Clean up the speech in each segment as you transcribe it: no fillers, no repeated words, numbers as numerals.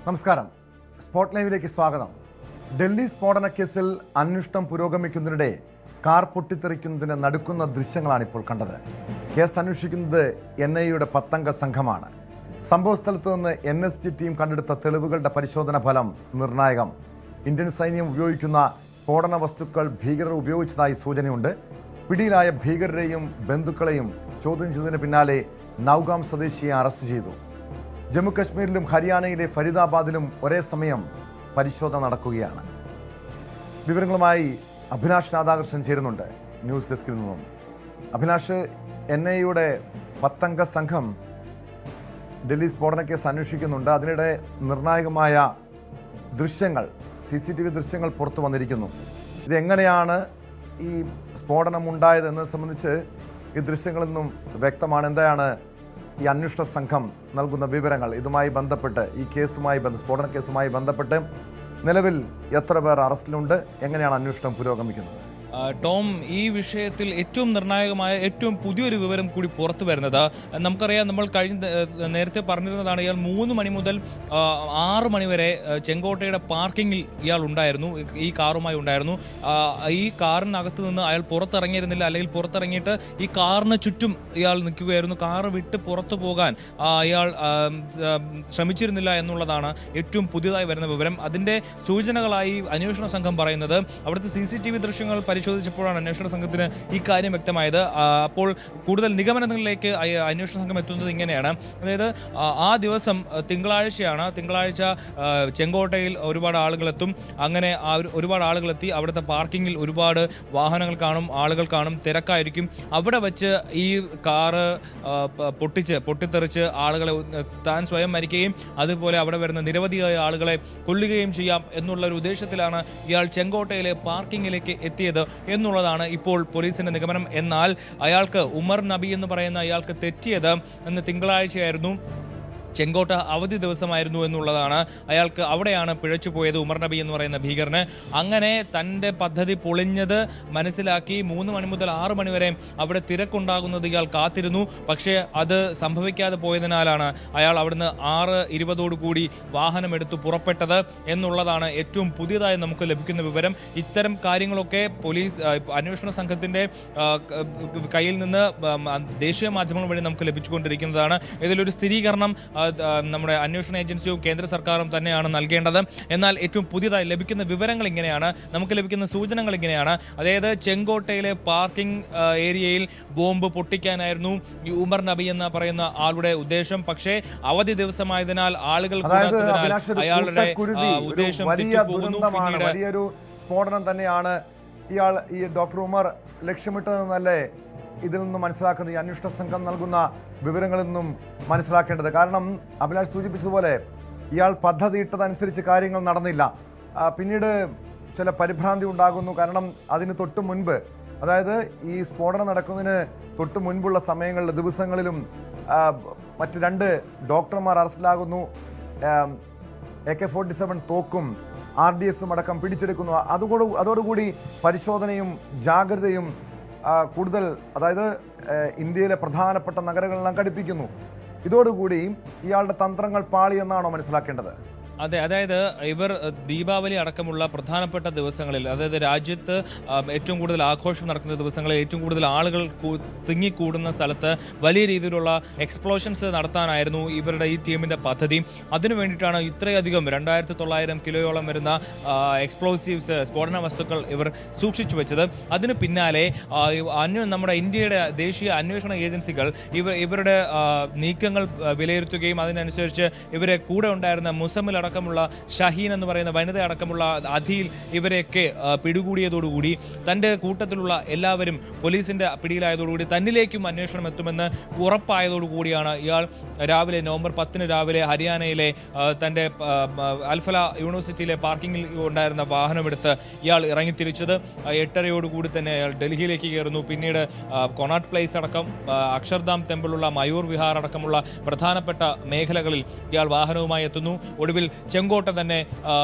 നമസ്കാരം. സ്പോട്ട് ലൈവിലേക്ക് സ്വാഗതം. ഡൽഹി സ്ഫോടന കേസിൽ അന്വേഷണം പുരോഗമിക്കുന്നതിനിടെ കാർ പൊട്ടിത്തെറിക്കുന്നതിന് നടുക്കുന്ന ദൃശ്യങ്ങളാണ് ഇപ്പോൾ കണ്ടത്. കേസ് അന്വേഷിക്കുന്നത് NIA പത്തംഗ സംഘമാണ്. സംഭവസ്ഥലത്ത് നിന്ന് NSG ടീം കണ്ടെടുത്ത തെളിവുകളുടെ പരിശോധന ഫലം നിർണായകം. ഇന്ത്യൻ സൈന്യം ഉപയോഗിക്കുന്ന സ്ഫോടന വസ്തുക്കൾ ഭീകരർ ഉപയോഗിച്ചതായി സൂചനയുണ്ട്. പിടിയിലായ ഭീകരരെയും ബന്ധുക്കളെയും ചോദ്യം ചെയ്തതിന് പിന്നാലെ നൌഗാം സ്വദേശിയെ അറസ്റ്റ് ചെയ്തു. ജമ്മു കശ്മീരിലും ഹരിയാനയിലെ ഫരീദാബാദിലും ഒരേ സമയം പരിശോധന നടക്കുകയാണ്. വിവരങ്ങളുമായി അഭിലാഷ് രാധാകൃഷ്ണൻ ചേരുന്നുണ്ട് ന്യൂസ് ഡെസ്കിൽ നിന്നും. അഭിലാഷ്, NIA പത്തംഗ സംഘം ഡൽഹി സ്ഫോടന കേസ് അന്വേഷിക്കുന്നുണ്ട്. അതിനിടെ നിർണായകമായ ദൃശ്യങ്ങൾ, CCTV ദൃശ്യങ്ങൾ പുറത്തു വന്നിരിക്കുന്നു. ഇതെങ്ങനെയാണ് ഈ സ്ഫോടനം ഉണ്ടായതെന്നത് സംബന്ധിച്ച് ഈ ദൃശ്യങ്ങളിൽ നിന്നും വ്യക്തമാണ്. എന്താണ് ഈ അന്വേഷണ സംഘം നൽകുന്ന വിവരങ്ങൾ? ഇതുമായി ബന്ധപ്പെട്ട്, ഈ കേസുമായി സ്ഫോടന കേസുമായി ബന്ധപ്പെട്ട് നിലവിൽ എത്ര പേർ അറസ്റ്റിലുണ്ട്? എങ്ങനെയാണ് അന്വേഷണം പുരോഗമിക്കുന്നത്? ടോം, ഈ വിഷയത്തിൽ ഏറ്റവും നിർണായകമായ ഏറ്റവും പുതിയൊരു വിവരം കൂടി പുറത്തു വരുന്നത്, നമുക്കറിയാം, നമ്മൾ നേരത്തെ പറഞ്ഞിരുന്നതാണ്, ഇയാൾ 3 മണി മുതൽ 6 മണി വരെ ചെങ്കോട്ടയുടെ പാർക്കിങ്ങിൽ ഇയാൾ ഉണ്ടായിരുന്നു, ഈ കാറുമായി ഉണ്ടായിരുന്നു. ഈ കാറിനകത്ത് നിന്ന് അയാൾ പുറത്തിറങ്ങിയിരുന്നില്ല, അല്ലെങ്കിൽ പുറത്തിറങ്ങിയിട്ട് ഈ കാറിന് ചുറ്റും ഇയാൾ നിൽക്കുകയായിരുന്നു. കാറ് വിട്ട് പുറത്തു പോകാൻ ഇയാൾ ശ്രമിച്ചിരുന്നില്ല എന്നുള്ളതാണ് ഏറ്റവും പുതിയതായി വരുന്ന വിവരം. അതിൻ്റെ സൂചനകളായി അന്വേഷണ സംഘം പറയുന്നത്, അവിടുത്തെ CCTV ദൃശ്യങ്ങൾ പരിശോധിച്ചപ്പോഴാണ് അന്വേഷണ സംഘത്തിന് ഈ കാര്യം വ്യക്തമായത്. അപ്പോൾ കൂടുതൽ നിഗമനങ്ങളിലേക്ക് അന്വേഷണ സംഘം എത്തുന്നത് ഇങ്ങനെയാണ്. അതായത് ആ ദിവസം തിങ്കളാഴ്ചയാണ്. തിങ്കളാഴ്ച ചെങ്കോട്ടയിൽ ഒരുപാട് ആളുകളെത്തും. അങ്ങനെ ഒരുപാട് ആളുകളെത്തി അവിടുത്തെ പാർക്കിങ്ങിൽ ഒരുപാട് വാഹനങ്ങൾ കാണും, ആളുകൾ കാണും, തിരക്കായിരിക്കും. അവിടെ വച്ച് ഈ കാറ് പൊട്ടിത്തെറിച്ച് ആളുകളെ താൻ സ്വയം മരിക്കുകയും അതുപോലെ അവിടെ വരുന്ന നിരവധിയായ ആളുകളെ കൊല്ലുകയും ചെയ്യാം എന്നുള്ളൊരു ഉദ്ദേശത്തിലാണ് ഇയാൾ ചെങ്കോട്ടയിലെ പാർക്കിങ്ങിലേക്ക് എത്തിയത് എന്നുള്ളതാണ് ഇപ്പോൾ പോലീസിന്റെ നിഗമനം. എന്നാൽ അയാൾക്ക്, ഉമർ നബി എന്ന് പറയുന്ന അയാൾക്ക് തെറ്റിയത് അന്ന് തിങ്കളാഴ്ചയായിരുന്നു, ചെങ്കോട്ട അവധി ദിവസമായിരുന്നു എന്നുള്ളതാണ്. അയാൾക്ക് അവിടെയാണ് പിഴച്ചുപോയത്, ഉമർ നബി എന്ന് പറയുന്ന ഭീകരന്. അങ്ങനെ തൻ്റെ പദ്ധതി പൊളിഞ്ഞത് മനസ്സിലാക്കി 3 മണി മുതൽ 6 മണി വരെ അവിടെ തിരക്കുണ്ടാകുന്നത് ഇയാൾ കാത്തിരുന്നു. പക്ഷേ അത് സംഭവിക്കാതെ പോയതിനാലാണ് അയാൾ അവിടുന്ന് 6:20 വാഹനമെടുത്ത് പുറപ്പെട്ടത് എന്നുള്ളതാണ് ഏറ്റവും പുതിയതായി നമുക്ക് ലഭിക്കുന്ന വിവരം. ഇത്തരം കാര്യങ്ങളൊക്കെ പോലീസ് അന്വേഷണ സംഘത്തിൻ്റെ കയ്യിൽ നിന്ന് ദേശീയ മാധ്യമങ്ങൾ വഴി നമുക്ക് ലഭിച്ചുകൊണ്ടിരിക്കുന്നതാണ്. ഇതിലൊരു സ്ഥിരീകരണം നമ്മുടെ അന്വേഷണ ഏജൻസിയും കേന്ദ്ര സർക്കാരും തന്നെയാണ് നൽകേണ്ടത്. എന്നാൽ ഏറ്റവും പുതിയതായി ലഭിക്കുന്ന വിവരങ്ങൾ ഇങ്ങനെയാണ്, നമുക്ക് ലഭിക്കുന്ന സൂചനകൾ ഇങ്ങനെയാണ്. അതായത് ചെങ്കോട്ടയിലെ പാർക്കിംഗ് ഏരിയയിൽ ബോംബ് പൊട്ടിക്കാനായിരുന്നു ഈ ഉമർ നബി എന്ന് പറയുന്ന ആളുടെ ഉദ്ദേശം. പക്ഷേ അവധി ദിവസമായതിനാൽ, ആളുകൾ കൂടാത്തതിനാൽ അയാളുടെ ഉദ്ദേശം തെറ്റിപ്പോകുന്നു. വലിയൊരു സ്ഫോടനം തന്നെയാണ് ഇയാൾ, ഈ ഡോക്ടർ ഉമർ ലക്ഷ്യമിട്ടതെന്നല്ലേ ഇതിൽ നിന്നും മനസ്സിലാക്കുന്നത്, ഈ അന്വേഷണ സംഘം നൽകുന്ന വിവരങ്ങളിൽ നിന്നും മനസ്സിലാക്കേണ്ടത്? കാരണം അഭിലാഷ് സൂചിപ്പിച്ചതുപോലെ ഇയാൾ പദ്ധതിയിട്ടതനുസരിച്ച് കാര്യങ്ങൾ നടന്നില്ല. പിന്നീട് ചില പരിഭ്രാന്തി ഉണ്ടാകുന്നു. കാരണം അതിന് തൊട്ട് മുൻപ്, അതായത് ഈ സ്ഫോടനം നടക്കുന്നതിന് തൊട്ട് മുൻപുള്ള സമയങ്ങളിൽ, ദിവസങ്ങളിലും മറ്റ് 2 ഡോക്ടർമാർ അറസ്റ്റിലാകുന്നു. AK-47 തോക്കും RDSും അടക്കം പിടിച്ചെടുക്കുന്നു. അതോടുകൂടി പരിശോധനയും ജാഗ്രതയും കൂടുതൽ, അതായത് ഇന്ത്യയിലെ പ്രധാനപ്പെട്ട നഗരങ്ങളെല്ലാം ഘടിപ്പിക്കുന്നു. ഇതോടുകൂടി ഇയാളുടെ തന്ത്രങ്ങൾ പാളി എന്നാണോ മനസ്സിലാക്കേണ്ടത്? അതെ, അതായത് ഇവർ ദീപാവലി അടക്കമുള്ള പ്രധാനപ്പെട്ട ദിവസങ്ങളിൽ, അതായത് രാജ്യത്ത് ഏറ്റവും കൂടുതൽ ആഘോഷം നടക്കുന്ന ദിവസങ്ങളിൽ, ഏറ്റവും കൂടുതൽ ആളുകൾ തിങ്ങിക്കൂടുന്ന സ്ഥലത്ത് വലിയ രീതിയിലുള്ള എക്സ്പ്ലോഷൻസ് നടത്താനായിരുന്നു ഇവരുടെ ഈ ടീമിൻ്റെ പദ്ധതി. അതിനു വേണ്ടിയിട്ടാണ് ഇത്രയധികം 2900 കിലോയോളം വരുന്ന എക്സ്പ്ലോസീവ്സ്, സ്ഫോടന വസ്തുക്കൾ ഇവർ സൂക്ഷിച്ചു വെച്ചത്. അതിന് പിന്നാലെ നമ്മുടെ ഇന്ത്യയുടെ ദേശീയ അന്വേഷണ ഏജൻസികൾ ഇവരുടെ നീക്കങ്ങൾ വിലയിരുത്തുകയും അതിനനുസരിച്ച് ഇവരെ കൂടെ ഉണ്ടായിരുന്ന മുസമ്മിൽ അടക്കമുള്ള ഷഹീൻ എന്ന് പറയുന്ന വനിത അടക്കമുള്ള അധിയിൽ ഇവരെയൊക്കെ പിടികൂടിയതോടുകൂടി തൻ്റെ കൂട്ടത്തിലുള്ള എല്ലാവരും പോലീസിൻ്റെ പിടിയിലായതോടുകൂടി തന്നിലേക്കും അന്വേഷണം എത്തുമെന്ന് ഉറപ്പായതോടുകൂടിയാണ് ഇയാൾ രാവിലെ നവംബർ 10 രാവിലെ ഹരിയാനയിലെ തൻ്റെ അൽഫല യൂണിവേഴ്സിറ്റിയിലെ പാർക്കിങ്ങിൽ ഉണ്ടായിരുന്ന വാഹനമെടുത്ത് ഇയാൾ ഇറങ്ങിത്തിരിച്ചത്. 8:30 തന്നെ അയാൾ ഡൽഹിയിലേക്ക് കയറുന്നു. പിന്നീട് കൊണാട്ട് പ്ലേസ് അടക്കം, അക്ഷർധാം ടെമ്പിളുള്ള മയൂർ വിഹാർ അടക്കമുള്ള പ്രധാനപ്പെട്ട മേഖലകളിൽ ഇയാൾ വാഹനവുമായി എത്തുന്നു. ഒടുവിൽ ചെങ്കോട്ട തന്നെ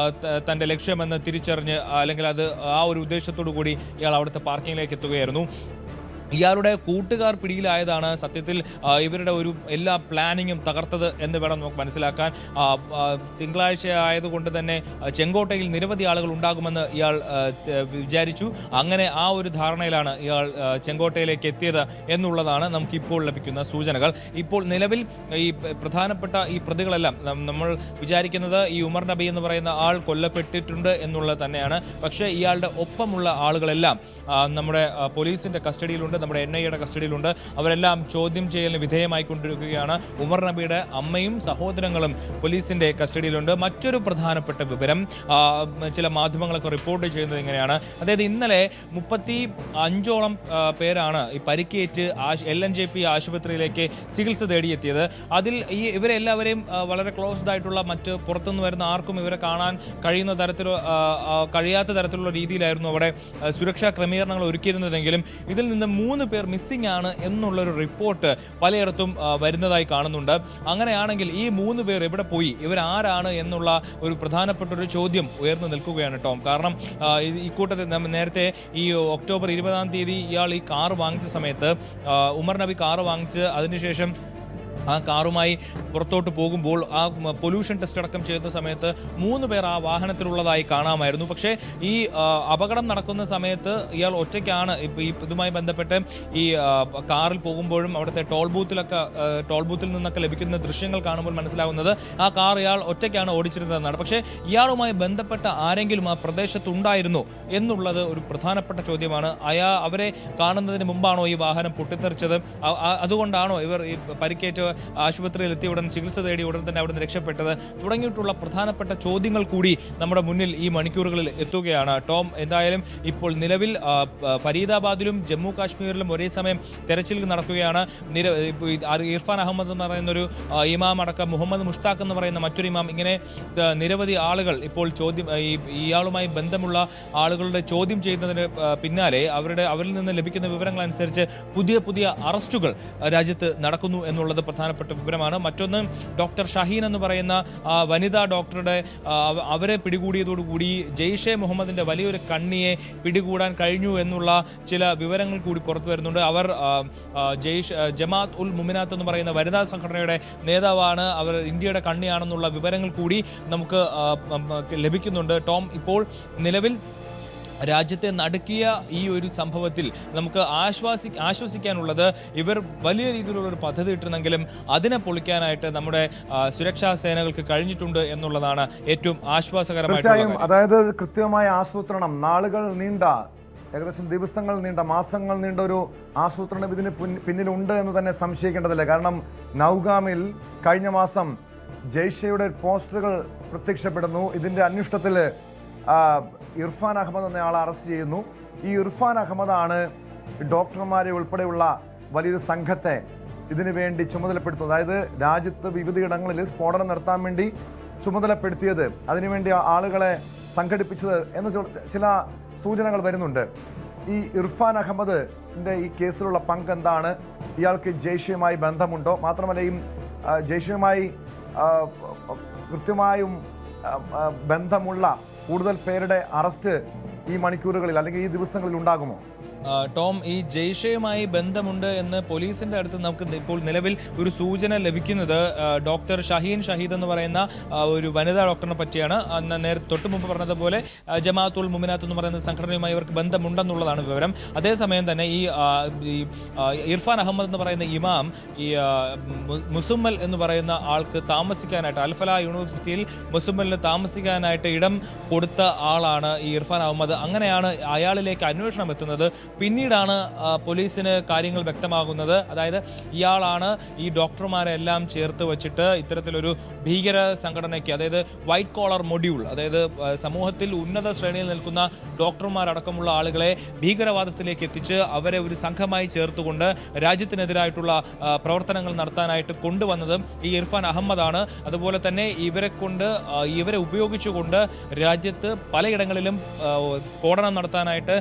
തൻ്റെ ലക്ഷ്യമെന്ന് തിരിച്ചറിഞ്ഞ്, അല്ലെങ്കിൽ അത് ആ ഒരു ഉദ്ദേശത്തോടു കൂടി ഇയാൾ അവിടുത്തെ പാർക്കിങ്ങിലേക്ക് എത്തുകയായിരുന്നു. ഇയാളുടെ കൂട്ടുകാർ പിടിയിലായതാണ് സത്യത്തിൽ ഇവരുടെ ഒരു എല്ലാ പ്ലാനിങ്ങും തകർത്തത് എന്ന് വേണം നമുക്ക് മനസ്സിലാക്കാൻ. തിങ്കളാഴ്ച ആയതുകൊണ്ട് തന്നെ ചെങ്കോട്ടയിൽ നിരവധി ആളുകൾ ഉണ്ടാകുമെന്ന് ഇയാൾ വിചാരിച്ചു. അങ്ങനെ ആ ഒരു ധാരണയിലാണ് ഇയാൾ ചെങ്കോട്ടയിലേക്ക് എത്തിയത് എന്നുള്ളതാണ് നമുക്കിപ്പോൾ ലഭിക്കുന്ന സൂചനകൾ. ഇപ്പോൾ നിലവിൽ ഈ പ്രധാനപ്പെട്ട ഈ പ്രതികളെല്ലാം നമ്മൾ വിചാരിക്കുന്നത് ഈ ഉമർ നബി എന്ന് പറയുന്ന ആൾ കൊല്ലപ്പെട്ടിട്ടുണ്ട് എന്നുള്ളത് തന്നെയാണ്. പക്ഷേ ഇയാളുടെ ഒപ്പമുള്ള ആളുകളെല്ലാം നമ്മുടെ പോലീസിൻ്റെ കസ്റ്റഡിയിലുണ്ട്, നമ്മുടെ NIAയുടെ കസ്റ്റഡിയിലുണ്ട്. അവരെല്ലാം ചോദ്യം ചെയ്യലിന് വിധേയമായിക്കൊണ്ടിരിക്കുകയാണ്. ഉമർ നബിയുടെ അമ്മയും സഹോദരങ്ങളും പോലീസിന്റെ കസ്റ്റഡിയിലുണ്ട്. മറ്റൊരു പ്രധാനപ്പെട്ട വിവരം ചില മാധ്യമങ്ങളൊക്കെ റിപ്പോർട്ട് ചെയ്യുന്നത് ഇങ്ങനെയാണ്. അതായത് ഇന്നലെ 35ഓളം പേരാണ് ഈ പരിക്കേറ്റ് LNJP ആശുപത്രിയിലേക്ക് ചികിത്സ തേടിയെത്തിയത്. അതിൽ ഇവരെല്ലാവരെയും വളരെ ക്ലോസ്ഡ് ആയിട്ടുള്ള മറ്റ് പുറത്തുനിന്ന് വരുന്ന ആർക്കും ഇവരെ കാണാൻ കഴിയാത്ത തരത്തിലുള്ള രീതിയിലായിരുന്നു അവിടെ സുരക്ഷാ ക്രമീകരണങ്ങൾ ഒരുക്കിയിരുന്നതെങ്കിലും ഇതിൽ നിന്ന് 3 പേർ മിസ്സിംഗ് ആണ് എന്നുള്ളൊരു റിപ്പോർട്ട് പലയിടത്തും വരുന്നതായി കാണുന്നുണ്ട്. അങ്ങനെയാണെങ്കിൽ ഈ 3 പേർ എവിടെ പോയി, ഇവരാരാണ് എന്നുള്ള ഒരു പ്രധാനപ്പെട്ട ഒരു ചോദ്യം ഉയർന്നു നിൽക്കുകയാണ് ടോം. കാരണം ഇക്കൂട്ടത്തിൽ നേരത്തെ ഈ ഒക്ടോബർ 20-ാം തീയതി ഇയാൾ ഈ കാറ് വാങ്ങിച്ച സമയത്ത് ഉമർ നബി കാറ് വാങ്ങിച്ച് അതിനുശേഷം ആ കാറുമായി പുറത്തോട്ട് പോകുമ്പോൾ ആ പൊല്യൂഷൻ ടെസ്റ്റ് അടക്കം ചെയ്യുന്ന സമയത്ത് 3 പേർ ആ വാഹനത്തിലുള്ളതായി കാണാമായിരുന്നു. പക്ഷേ ഈ അപകടം നടക്കുന്ന സമയത്ത് ഇയാൾ ഒറ്റയ്ക്കാണ്. ഇതുമായി ബന്ധപ്പെട്ട് ഈ കാറിൽ പോകുമ്പോഴും അവിടുത്തെ ടോൾ ബൂത്തിൽ നിന്നൊക്കെ ലഭിക്കുന്ന ദൃശ്യങ്ങൾ കാണുമ്പോൾ മനസ്സിലാവുന്നത് ആ കാർ ഇയാൾ ഒറ്റയ്ക്കാണ് ഓടിച്ചിരുന്നതെന്നാണ്. പക്ഷേ ഇയാളുമായി ബന്ധപ്പെട്ട ആരെങ്കിലും ആ പ്രദേശത്തുണ്ടായിരുന്നു എന്നുള്ളത് ഒരു പ്രധാനപ്പെട്ട ചോദ്യമാണ്. അവരെ കാണുന്നതിന് മുമ്പാണോ ഈ വാഹനം പൊട്ടിത്തെറിച്ചത്? അതുകൊണ്ടാണോ ഇവർ ഈ പരിക്കേറ്റ് ആശുപത്രിയിൽ എത്തിയ ഉടൻ ചികിത്സ തേടി ഉടൻ തന്നെ അവിടെ നിന്ന് രക്ഷപ്പെട്ടത്? തുടങ്ങിയിട്ടുള്ള പ്രധാനപ്പെട്ട ചോദ്യങ്ങൾ കൂടി നമ്മുടെ മുന്നിൽ ഈ മണിക്കൂറുകളിൽ എത്തുകയാണ് ടോം. എന്തായാലും ഇപ്പോൾ നിലവിൽ ഫരീദാബാദിലും ജമ്മു കാശ്മീരിലും ഒരേ സമയം തെരച്ചിൽ നടക്കുകയാണ്. ഇർഫാൻ അഹമ്മദ് എന്ന് പറയുന്നൊരു ഇമാം അടക്കം മുഹമ്മദ് മുഷ്താഖ് എന്ന് പറയുന്ന മറ്റൊരു ഇമാം, ഇങ്ങനെ നിരവധി ആളുകൾ ഇപ്പോൾ ഇയാളുമായി ബന്ധമുള്ള ആളുകളുടെ ചോദ്യം ചെയ്യുന്നതിന് പിന്നാലെ അവരിൽ നിന്ന് ലഭിക്കുന്ന വിവരങ്ങൾ അനുസരിച്ച് പുതിയ അറസ്റ്റുകൾ രാജ്യത്ത് നടക്കുന്നു എന്നുള്ളത് പ്രധാനപ്പെട്ട വിവരമാണ്. മറ്റൊന്ന്, ഡോക്ടർ ഷഹീൻ എന്ന് പറയുന്ന വനിതാ ഡോക്ടറുടെ അവരെ പിടികൂടിയതോടുകൂടി ജെയ്ഷെ മുഹമ്മദിന്റെ വലിയൊരു കണ്ണിയെ പിടികൂടാൻ കഴിഞ്ഞു എന്നുള്ള ചില വിവരങ്ങൾ കൂടി പുറത്തു വരുന്നുണ്ട്. അവർ ജമാഅത്ത് ഉൽ മുമിനാത്ത് എന്ന് പറയുന്ന വനിതാ സംഘടനയുടെ നേതാവാണ്, അവർ ഇന്ത്യയുടെ കണ്ണിയാണെന്നുള്ള വിവരങ്ങൾ കൂടി നമുക്ക് ലഭിക്കുന്നുണ്ട് ടോം. ഇപ്പോൾ നിലവിൽ രാജ്യത്തെ നടുക്കിയ ഈ ഒരു സംഭവത്തിൽ നമുക്ക് ആശ്വസിക്കാനുള്ളത് ഇവർ വലിയ രീതിയിലുള്ളൊരു പദ്ധതി ഇട്ടിരുന്നെങ്കിലും അതിനെ പൊളിക്കാനായിട്ട് നമ്മുടെ സുരക്ഷാ സേനകൾക്ക് കഴിഞ്ഞിട്ടുണ്ട് എന്നുള്ളതാണ് ഏറ്റവും ആശ്വാസകരമായിട്ടുള്ളത്. അതായത് കൃത്യമായ ആസൂത്രണം, നാളുകൾ നീണ്ട, ഏകദേശം ദിവസങ്ങൾ നീണ്ട, മാസങ്ങൾ നീണ്ട ഒരു ആസൂത്രണം ഇതിന് പിന്നിലുണ്ട് എന്ന് തന്നെ സംശയിക്കേണ്ടതില്ല. കാരണം നൗഗാമിൽ കഴിഞ്ഞ മാസം ജെയ്ഷയുടെ പോസ്റ്ററുകൾ പ്രത്യക്ഷപ്പെടുന്നു. ഇതിന്റെ അന്വേഷണത്തിൽ ഇർഫാൻ അഹമ്മദ് എന്നയാളെ അറസ്റ്റ് ചെയ്യുന്നു. ഈ ഇർഫാൻ അഹമ്മദാണ് ഡോക്ടർമാരെ ഉൾപ്പെടെയുള്ള വലിയൊരു സംഘത്തെ ഇതിനു വേണ്ടി ചുമതലപ്പെടുത്തുന്നത്. അതായത് രാജ്യത്ത് വിവിധയിടങ്ങളിൽ സ്ഫോടനം നടത്താൻ വേണ്ടി ചുമതലപ്പെടുത്തിയത്, അതിനുവേണ്ടി ആളുകളെ സംഘടിപ്പിച്ചത് എന്ന ചില സൂചനകൾ വരുന്നുണ്ട്. ഈ ഇർഫാൻ അഹമ്മദിന്റെ ഈ കേസിലുള്ള പങ്ക് എന്താണ്? ഇയാൾക്ക് ജെയ്ഷയുമായി ബന്ധമുണ്ടോ? മാത്രമല്ല ഈ ജെയ്ഷയുമായി കൃത്യമായും ബന്ധമുള്ള കൂടുതൽ പേരുടെ അറസ്റ്റ് ഈ മണിക്കൂറുകളിൽ അല്ലെങ്കിൽ ഈ ദിവസങ്ങളിൽ ഉണ്ടാകുമോ? ടോം, ഈ ജെയ്ഷയുമായി ബന്ധമുണ്ട് എന്ന് പോലീസിന്റെ അടുത്ത് നമുക്ക് ഇപ്പോൾ നിലവിൽ ഒരു സൂചന ലഭിക്കുന്നത് ഡോക്ടർ ഷഹീൻ ഷഹീദ് എന്ന് പറയുന്ന ഒരു വനിതാ ഡോക്ടറിനെ പറ്റിയാണ്. തൊട്ട് മുമ്പ് പറഞ്ഞതുപോലെ ജമാഅത്ത് ഉൽ മുമിനാത്ത് എന്ന് പറയുന്ന സംഘടനയുമായി ഇവർക്ക് ബന്ധമുണ്ടെന്നുള്ളതാണ് വിവരം. അതേസമയം തന്നെ ഈ ഇർഫാൻ അഹമ്മദ് എന്ന് പറയുന്ന ഇമാം ഈ മുസമ്മൽ എന്ന് പറയുന്ന ആൾക്ക് താമസിക്കാനായിട്ട് അൽഫല യൂണിവേഴ്സിറ്റിയിൽ മുസമ്മലിന് താമസിക്കാനായിട്ട് ഇടം കൊടുത്ത ആളാണ് ഈ ഇർഫാൻ അഹമ്മദ്. അങ്ങനെയാണ് അയാളിലേക്ക് അന്വേഷണം എത്തുന്നത്. പിന്നീടാണ് പോലീസിന് കാര്യങ്ങൾ വ്യക്തമാകുന്നത്. അതായത് ഇയാളാണ് ഈ ഡോക്ടർമാരെ എല്ലാം ചേർത്ത് വെച്ചിട്ട് ഇത്തരത്തിലൊരു ഭീകര സംഘടനയ്ക്ക്, അതായത് വൈറ്റ് കോളർ മൊഡ്യൂൾ, അതായത് സമൂഹത്തിൽ ഉന്നത ശ്രേണിയിൽ നിൽക്കുന്ന ഡോക്ടർമാരടക്കമുള്ള ആളുകളെ ഭീകരവാദത്തിലേക്ക് എത്തിച്ച് അവരെ ഒരു സംഘമായി ചേർത്തുകൊണ്ട് രാജ്യത്തിനെതിരായിട്ടുള്ള പ്രവർത്തനങ്ങൾ നടത്താനായിട്ട് കൊണ്ടുവന്നത് ഈ ഇർഫാൻ അഹമ്മദാണ്. അതുപോലെ തന്നെ ഇവരെ ഉപയോഗിച്ചുകൊണ്ട് രാജ്യത്ത് പലയിടങ്ങളിലും സ്ഫോടനം നടത്താനായിട്ട്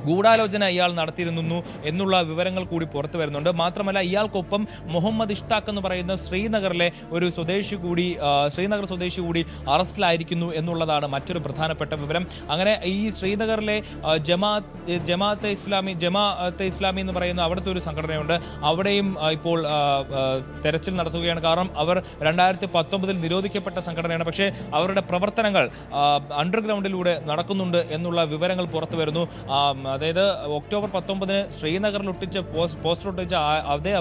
ഗൂഢാലോചന ഇയാൾ നടത്തിയിരുന്നു എന്നുള്ള വിവരങ്ങൾ കൂടി പുറത്തു വരുന്നുണ്ട്. മാത്രമല്ല ഇയാൾക്കൊപ്പം മുഹമ്മദ് ഇഷ്താഖ് എന്ന് പറയുന്ന ശ്രീനഗർ സ്വദേശി കൂടി അറസ്റ്റിലായിരിക്കുന്നു എന്നുള്ളതാണ് മറ്റൊരു പ്രധാനപ്പെട്ട വിവരം. അങ്ങനെ ഈ ശ്രീനഗറിലെ ജമാഅത്തെ ഇസ്ലാമി എന്ന് പറയുന്ന അവിടുത്തെ ഒരു സംഘടനയുണ്ട്. അവിടെയും ഇപ്പോൾ തെരച്ചിൽ നടത്തുകയാണ്. കാരണം അവർ 2019 നിരോധിക്കപ്പെട്ട സംഘടനയാണ്. പക്ഷേ അവരുടെ പ്രവർത്തനങ്ങൾ അണ്ടർഗ്രൗണ്ടിലൂടെ നടക്കുന്നുണ്ട് എന്നുള്ള വിവരങ്ങൾ പുറത്തു വരുന്നു. അതായത് ഒക്ടോബർ 19 ശ്രീനഗറിൽ പോസ്റ്റർ ഒട്ടിച്ച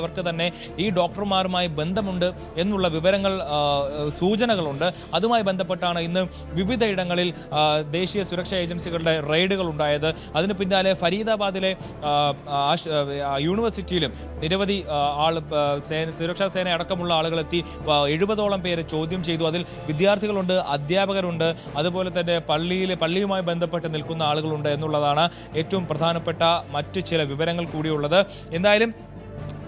അവർക്ക് തന്നെ ഈ ഡോക്ടർമാരുമായി ബന്ധമുണ്ട് എന്നുള്ള സൂചനകളുണ്ട്. അതുമായി ബന്ധപ്പെട്ടാണ് ഇന്ന് വിവിധ ഇടങ്ങളിൽ ദേശീയ സുരക്ഷാ ഏജൻസികളുടെ റെയ്ഡുകൾ ഉണ്ടായത്. അതിന് പിന്നാലെ ഫരീദാബാദിലെ യൂണിവേഴ്സിറ്റിയിലും നിരവധി സുരക്ഷാ സേന അടക്കമുള്ള ആളുകളെത്തി 70ഓളം പേരെ ചോദ്യം ചെയ്തു. അതിൽ വിദ്യാർത്ഥികളുണ്ട്, അധ്യാപകരുണ്ട്, അതുപോലെ തന്നെ പള്ളിയുമായി ബന്ധപ്പെട്ട് നിൽക്കുന്ന ആളുകളുണ്ട് എന്നുള്ളതാണ് ഏറ്റവും പ്രധാനപ്പെട്ട മറ്റ് ചില വിവരങ്ങൾ കൂടിയുള്ളത്. എന്തായാലും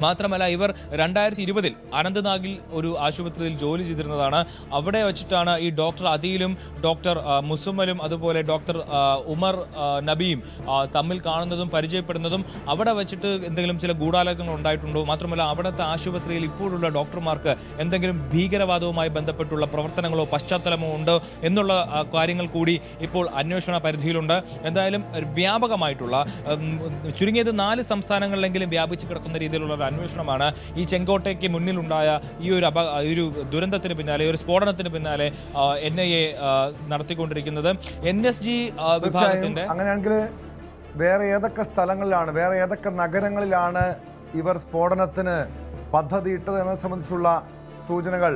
മാത്രമല്ല ഇവർ 2020 അനന്ത്നാഗിൽ ഒരു ആശുപത്രിയിൽ ജോലി ചെയ്തിരുന്നതാണ്. അവിടെ വെച്ചിട്ടാണ് ഈ ഡോക്ടർ അദീലും ഡോക്ടർ മുസമ്മലും അതുപോലെ ഡോക്ടർ ഉമർ നബിയും തമ്മിൽ കാണുന്നതും പരിചയപ്പെടുന്നതും. അവിടെ വെച്ചിട്ട് എന്തെങ്കിലും ചില ഗൂഢാലോചനകൾ ഉണ്ടായിട്ടുണ്ടോ, മാത്രമല്ല അവിടുത്തെ ആശുപത്രിയിൽ ഇപ്പോഴുള്ള ഡോക്ടർമാർക്ക് എന്തെങ്കിലും ഭീകരവാദവുമായി ബന്ധപ്പെട്ടുള്ള പ്രവർത്തനങ്ങളോ പശ്ചാത്തലമോ ഉണ്ടോ എന്നുള്ള കാര്യങ്ങൾ കൂടി ഇപ്പോൾ അന്വേഷണ പരിധിയിലുണ്ട്. എന്തായാലും വ്യാപകമായിട്ടുള്ള ചുരുങ്ങിയത് 4 സംസ്ഥാനങ്ങളിലെങ്കിലും വ്യാപിച്ചു കിടക്കുന്ന രീതിയിലുള്ള അന്വേഷണമാണ് ഈ ചെങ്കോട്ടയ്ക്ക് മുന്നിലുണ്ടായ ഈ ഒരു ദുരന്തത്തിന് പിന്നാലെ, ഒരു സ്ഫോടനത്തിന് പിന്നാലെ NIA നടത്തിക്കൊണ്ടിരിക്കുന്നത്. NSG വിഭാഗത്തിന്റെ അങ്ങനെയാണെങ്കിൽ വേറെ ഏതൊക്കെ സ്ഥലങ്ങളിലാണ്, വേറെ ഏതൊക്കെ നഗരങ്ങളിലാണ് ഇവർ സ്ഫോടനത്തിന് പദ്ധതിയിട്ടത് എന്നത് സംബന്ധിച്ചുള്ള സൂചനകൾ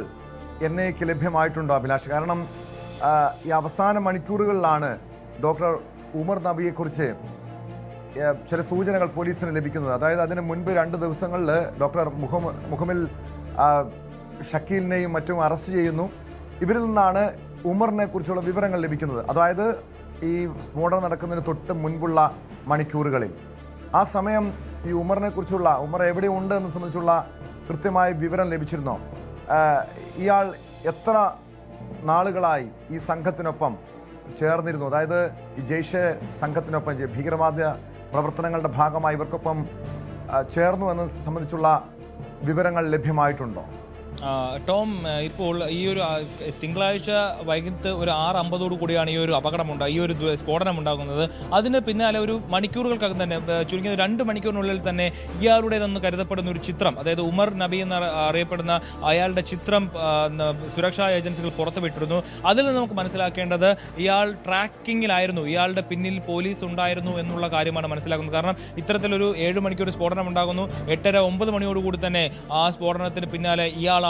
NIAക്ക് ലഭ്യമായിട്ടുണ്ടോ അഭിലാഷ്? കാരണം ഈ അവസാന മണിക്കൂറുകളിലാണ് ഡോക്ടർ ഉമർ നബിയെക്കുറിച്ച് ചില സൂചനകൾ പോലീസിന് ലഭിക്കുന്നത്. അതായത് അതിന് മുൻപ് 2 ദിവസങ്ങളിൽ ഡോക്ടർ മുഹമ്മിൽ ഷക്കീലിനെയും മറ്റും അറസ്റ്റ് ചെയ്യുന്നു. ഇവരിൽ നിന്നാണ് ഉമറിനെ കുറിച്ചുള്ള വിവരങ്ങൾ ലഭിക്കുന്നത്. അതായത് ഈ സ്ഫോടനം നടക്കുന്നതിന് തൊട്ട് മുൻപുള്ള മണിക്കൂറുകളിൽ ആ സമയം ഈ ഉമർ എവിടെയുണ്ട് എന്ന് സംബന്ധിച്ചുള്ള കൃത്യമായ വിവരം ലഭിച്ചിരുന്നോ? ഇയാൾ എത്ര നാളുകളായി ഈ സംഘത്തിനൊപ്പം ചേർന്നിരുന്നു? അതായത് ഈ ജെയ്ഷെ സംഘത്തിനൊപ്പം, ഭീകരവാദ പ്രവർത്തനങ്ങളുടെ ഭാഗമായി ഇവർക്കൊപ്പം ചേർന്നു എന്നത് സംബന്ധിച്ചുള്ള വിവരങ്ങൾ ലഭ്യമായിട്ടുണ്ടോ? ടോം, ഇപ്പോൾ ഈ ഒരു തിങ്കളാഴ്ച വൈകിട്ട് ഒരു 6:50 കൂടിയാണ് ഈ ഒരു സ്ഫോടനം ഉണ്ടാകുന്നത്. അതിന് പിന്നാലെ ഒരു മണിക്കൂറുകൾക്കകം തന്നെ, ചുരുങ്ങിയത് 2 മണിക്കൂറിനുള്ളിൽ തന്നെ ഇയാളുടേതെന്ന് കരുതപ്പെടുന്ന ഒരു ചിത്രം, അതായത് ഉമർ നബി എന്ന് അറിയപ്പെടുന്ന അയാളുടെ ചിത്രം സുരക്ഷാ ഏജൻസികൾ പുറത്തുവിട്ടിരുന്നു. അതിൽ നിന്ന് നമുക്ക് മനസ്സിലാക്കേണ്ടത് ഇയാൾ ട്രാക്കിങ്ങിലായിരുന്നു, ഇയാളുടെ പിന്നിൽ പോലീസ് ഉണ്ടായിരുന്നു എന്നുള്ള കാര്യമാണ് മനസ്സിലാക്കുന്നത്. കാരണം ഇത്തരത്തിലൊരു 7 മണിക്കൂർ സ്ഫോടനം ഉണ്ടാകുന്നു. 8:30-9 മണിയോടുകൂടി തന്നെ ആ സ്ഫോടനത്തിന് പിന്നാലെ ഇയാളാണ്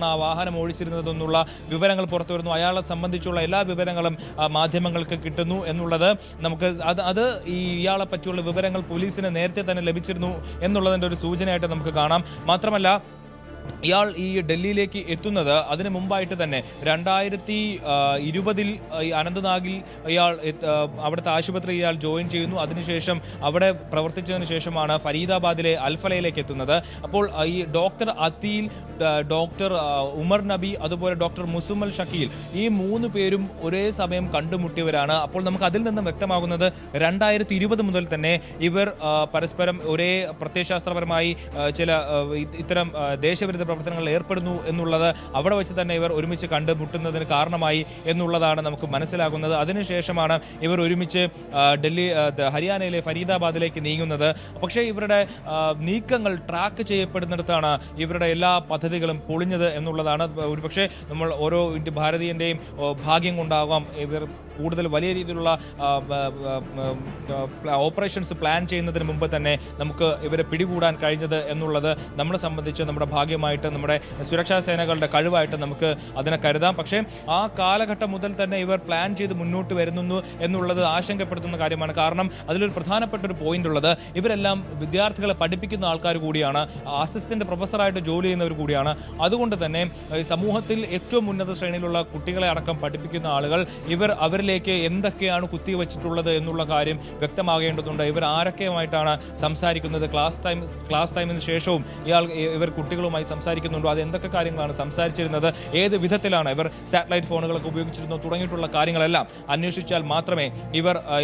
ആ വാഹനം ഓടിച്ചിരുന്നതെന്നുള്ള വിവരങ്ങൾ പുറത്തു വരുന്നു. അയാളെ സംബന്ധിച്ചുള്ള എല്ലാ വിവരങ്ങളും മാധ്യമങ്ങൾക്ക് കിട്ടുന്നു എന്നുള്ളത് നമുക്ക് അത് ഇയാളെ പറ്റിയുള്ള വിവരങ്ങൾ പോലീസിന് നേരത്തെ തന്നെ ലഭിച്ചിരുന്നു എന്നുള്ളതിൻ്റെ ഒരു സൂചനയായിട്ട് നമുക്ക് കാണാം. മാത്രമല്ല ഇയാൾ ഈ ഡൽഹിയിലേക്ക് എത്തുന്നത് അതിന് മുമ്പായിട്ട് തന്നെ 2020 അനന്ത്നാഗിൽ അവിടുത്തെ ആശുപത്രി ഇയാൾ ജോയിൻ ചെയ്യുന്നു. അതിനുശേഷം അവിടെ പ്രവർത്തിച്ചതിന് ശേഷമാണ് ഫരീദാബാദിലെ അൽഫലയിലേക്ക് എത്തുന്നത്. അപ്പോൾ ഈ ഡോക്ടർ അത്തീൽ, ഡോക്ടർ ഉമർ നബി, അതുപോലെ ഡോക്ടർ മുസമ്മൽ ഷക്കീൽ, ഈ 3 പേരും ഒരേ സമയം കണ്ടുമുട്ടിയവരാണ്. അപ്പോൾ നമുക്ക് അതിൽ നിന്നും വ്യക്തമാകുന്നത് 2020 മുതൽ തന്നെ ഇവർ പരസ്പരം ഒരേ പ്രത്യയശാസ്ത്രപരമായി ചില ഇത്തരം ദേശവിരുദ്ധ പ്രവർത്തനങ്ങളിൽ ഏർപ്പെടുന്നു എന്നുള്ളത് അവിടെ വെച്ച് തന്നെ ഇവർ ഒരുമിച്ച് കണ്ടുമുട്ടുന്നതിന് കാരണമായി എന്നുള്ളതാണ് നമുക്ക് മനസ്സിലാകുന്നത്. അതിനുശേഷമാണ് ഇവർ ഒരുമിച്ച് ഹരിയാനയിലെ ഫരീദാബാദിലേക്ക് നീങ്ങുന്നത്. പക്ഷേ ഇവരുടെ നീക്കങ്ങൾ ട്രാക്ക് ചെയ്യപ്പെടുന്നിടത്താണ് ഇവരുടെ എല്ലാ പദ്ധതികളും പൊളിഞ്ഞത് എന്നുള്ളതാണ്. ഒരുപക്ഷെ നമ്മൾ ഓരോ ഭാരതീയൻ്റെയും ഭാഗ്യം കൊണ്ടാകാം ഇവർ കൂടുതൽ വലിയ രീതിയിലുള്ള ഓപ്പറേഷൻസ് പ്ലാൻ ചെയ്യുന്നതിന് മുമ്പ് തന്നെ നമുക്ക് ഇവരെ പിടികൂടാൻ കഴിഞ്ഞത് എന്നുള്ളത് നമ്മളെ സംബന്ധിച്ച് നമ്മുടെ ഭാഗ്യമായിട്ട്, നമ്മുടെ സുരക്ഷാ സേനകളുടെ കഴിവായിട്ട് നമുക്ക് അതിനെ കരുതാം. പക്ഷേ ആ കാലഘട്ടം മുതൽ തന്നെ ഇവർ പ്ലാൻ ചെയ്ത് മുന്നോട്ട് വരുന്നു എന്നുള്ളത് ആശങ്കപ്പെടുത്തുന്ന കാര്യമാണ്. കാരണം അതിലൊരു പ്രധാനപ്പെട്ട ഒരു പോയിന്റ് ഉള്ളത്, ഇവരെല്ലാം വിദ്യാർത്ഥികളെ പഠിപ്പിക്കുന്ന ആൾക്കാർ കൂടിയാണ്, അസിസ്റ്റന്റ് പ്രൊഫസറായിട്ട് ജോലി ചെയ്യുന്നവർ കൂടിയാണ്. അതുകൊണ്ട് തന്നെ സമൂഹത്തിൽ ഏറ്റവും ഉന്നത ശ്രേണിയിലുള്ള കുട്ടികളെ അടക്കം പഠിപ്പിക്കുന്ന ആളുകൾ അവരിലേക്ക് എന്തൊക്കെയാണ് കുത്തിവെച്ചിട്ടുള്ളത് എന്നുള്ള കാര്യം വ്യക്തമാകേണ്ടതുണ്ട്. ഇവർ ആരൊക്കെയുമായിട്ടാണ് സംസാരിക്കുന്നത്, ക്ലാസ് ടൈമിന് ശേഷവും ഇവർ കുട്ടികളുമായി സംസാരിക്കുന്നുണ്ടോ, അത് എന്തൊക്കെ കാര്യങ്ങളാണ് സംസാരിച്ചിരുന്നത്, ഏത് വിധത്തിലാണ് ഇവർ സാറ്റലൈറ്റ് ഫോണുകളൊക്കെ ഉപയോഗിച്ചിരുന്നോ തുടങ്ങിയിട്ടുള്ള കാര്യങ്ങളെല്ലാം അന്വേഷിച്ചാൽ മാത്രമേ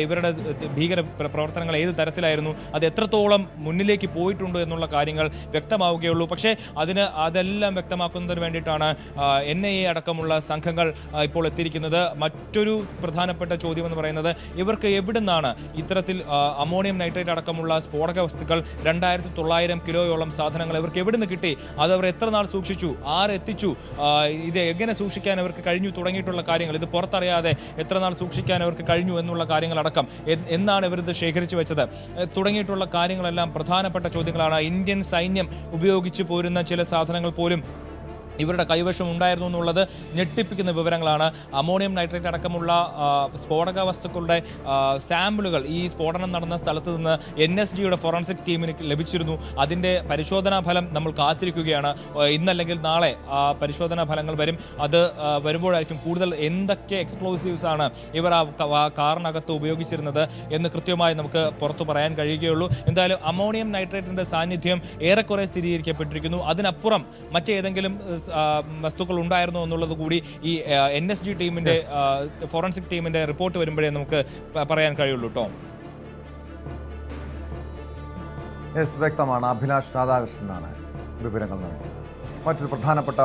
ഇവരുടെ ഭീകര പ്രവർത്തനങ്ങൾ ഏത് തരത്തിലായിരുന്നു, അത് എത്രത്തോളം മുന്നിലേക്ക് പോയിട്ടുണ്ടോ എന്നുള്ള കാര്യങ്ങൾ വ്യക്തമാവുകയുള്ളൂ. പക്ഷേ അതെല്ലാം വ്യക്തമാക്കുന്നതിന് വേണ്ടിയിട്ടാണ് NIA അടക്കമുള്ള സംഘങ്ങൾ ഇപ്പോൾ എത്തിയിരിക്കുന്നത്. മറ്റൊരു പ്രധാനപ്പെട്ട ചോദ്യം എന്ന് പറയുന്നത് ഇവർക്ക് എവിടെ നിന്നാണ് ഇത്തരത്തിൽ അമോണിയം നൈട്രേറ്റ് അടക്കമുള്ള സ്ഫോടക വസ്തുക്കൾ 2900 കിലോയോളം സാധനങ്ങൾ ഇവർക്ക് എവിടെ നിന്ന് കിട്ടി, അത് അവർ എത്ര നാൾ സൂക്ഷിച്ചു, ആരെത്തിച്ചു, ഇത് എങ്ങനെ സൂക്ഷിക്കാൻ അവർക്ക് കഴിഞ്ഞു തുടങ്ങിയിട്ടുള്ള കാര്യങ്ങൾ, ഇത് പുറത്തറിയാതെ എത്ര നാൾ സൂക്ഷിക്കാൻ അവർക്ക് കഴിഞ്ഞു എന്നുള്ള കാര്യങ്ങളടക്കം, എന്നാണ് ഇവരിത് ശേഖരിച്ചു വെച്ചത് തുടങ്ങിയിട്ടുള്ള കാര്യങ്ങളെല്ലാം പ്രധാനപ്പെട്ട ചോദ്യങ്ങളാണ്. ഇന്ത്യൻ സൈന്യം ഉപയോഗിച്ചു പോരുന്ന ചില സാധനങ്ങൾ പോലും ഇവരുടെ കൈവശം ഉണ്ടായിരുന്നു എന്നുള്ളത് ഞെട്ടിപ്പിക്കുന്ന വിവരങ്ങളാണ്. അമോണിയം നൈട്രേറ്റ് അടക്കമുള്ള സ്ഫോടക വസ്തുക്കളുടെ സാമ്പിളുകൾ ഈ സ്ഫോടനം നടന്ന സ്ഥലത്ത് നിന്ന് NSGയുടെ ഫോറൻസിക് ടീമിന് ലഭിച്ചിരുന്നു. അതിൻ്റെ പരിശോധനാ ഫലം നമ്മൾ കാത്തിരിക്കുകയാണ്. ഇന്നല്ലെങ്കിൽ നാളെ പരിശോധനാ ഫലങ്ങൾ വരും. അത് വരുമ്പോഴായിരിക്കും കൂടുതൽ എന്തൊക്കെ എക്സ്പ്ലോസീവ്സ് ആണ് ഇവർ ആ കാറിനകത്ത് ഉപയോഗിച്ചിരുന്നത് എന്ന് കൃത്യമായി നമുക്ക് പുറത്തു പറയാൻ കഴിയുകയുള്ളൂ. എന്തായാലും അമോണിയം നൈട്രേറ്റിൻ്റെ സാന്നിധ്യം ഏറെക്കുറെ സ്ഥിരീകരിക്കപ്പെട്ടിരിക്കുന്നു. അതിനപ്പുറം മറ്റേതെങ്കിലും വസ്തുക്കൾ ഉണ്ടായിരുന്നോ എന്നുള്ളത് കൂടി ഈ NSG ടീമിന്റെ ഫോറൻസിക് ടീമിന്റെ റിപ്പോർട്ട് വരുമ്പോഴേ നമുക്ക് പറയാൻ കഴിയുള്ളൂ. ടോം, വ്യക്തമാണ്. അഭിലാഷ് രാധാകൃഷ്ണനാണ് വിവരങ്ങൾ നൽകിയത്. മറ്റൊരു പ്രധാനപ്പെട്ട